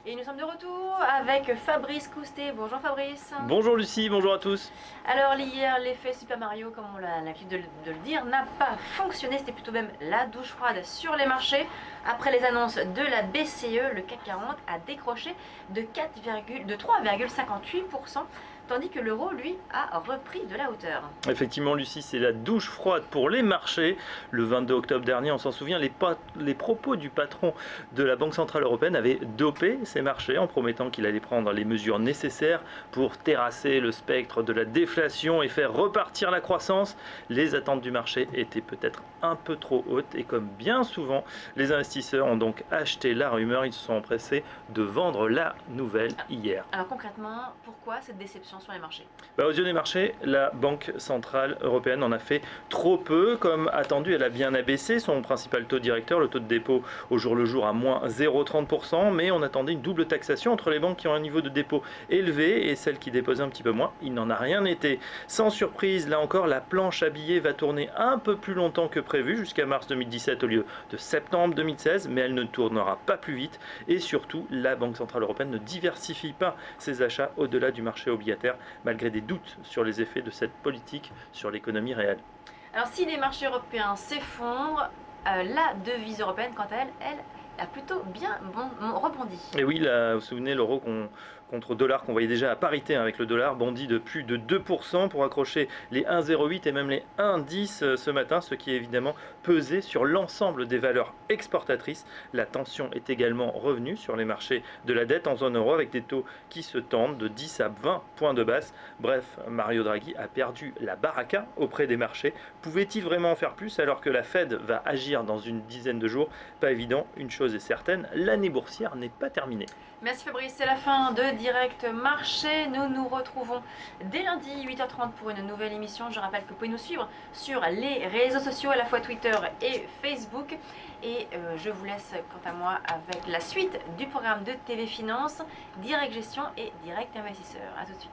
Et nous sommes de retour avec Fabrice Coustet. Bonjour Fabrice. Bonjour Lucie, bonjour à tous. Alors hier, l'effet Super Mario, comme on a l'habitude de le dire, n'a pas fonctionné. C'était plutôt même la douche froide sur les marchés. Après les annonces de la BCE, le CAC 40 a décroché de 3,58%, tandis que l'euro, lui, a repris de la hauteur. Effectivement Lucie, c'est la douche froide pour les marchés. Le 22 octobre dernier, on s'en souvient, les propos du patron de la Banque Centrale Européenne avaient dopé ces marchés en promettant qu'il allait prendre les mesures nécessaires pour terrasser le spectre de la déflation et faire repartir la croissance. Les attentes du marché étaient peut-être un peu trop hautes et comme bien souvent, les investisseurs ont donc acheté la rumeur. Ils se sont empressés de vendre la nouvelle hier. Alors concrètement, pourquoi cette déception sur les marchés? Aux yeux des marchés, la Banque Centrale Européenne en a fait trop peu. Comme attendu, elle a bien abaissé son principal taux directeur, le taux de dépôt au jour le jour à moins 0,30%, mais on attendait une double taxation entre les banques qui ont un niveau de dépôt élevé et celles qui déposaient un petit peu moins. Il n'en a rien été. Sans surprise, là encore, la planche à billets va tourner un peu plus longtemps que prévu, jusqu'à mars 2017 au lieu de septembre 2016, mais elle ne tournera pas plus vite. Et surtout, la Banque Centrale Européenne ne diversifie pas ses achats au-delà du marché obligataire, malgré des doutes sur les effets de cette politique sur l'économie réelle. Alors si les marchés européens s'effondrent, la devise européenne, quant à elle, a plutôt bien rebondi. Et oui, là, vous vous souvenez, l'euro contre dollar qu'on voyait déjà à parité avec le dollar bondit de plus de 2% pour accrocher les 1,08 et même les 1,10 ce matin, ce qui est évidemment pesé sur l'ensemble des valeurs exportatrices. La tension est également revenue sur les marchés de la dette en zone euro avec des taux qui se tendent de 10 à 20 points de base. Bref, Mario Draghi a perdu la baraka auprès des marchés. Pouvait-il vraiment en faire plus alors que la Fed va agir dans une dizaine de jours? Pas évident, une chose est certaine, l'année boursière n'est pas terminée. Merci Fabrice, c'est la fin de Direct Marché. Nous nous retrouvons dès lundi 8h30 pour une nouvelle émission. Je rappelle que vous pouvez nous suivre sur les réseaux sociaux, à la fois Twitter et Facebook. Et je vous laisse quant à moi avec la suite du programme de TV Finance, Direct Gestion et Direct Investisseur. A tout de suite.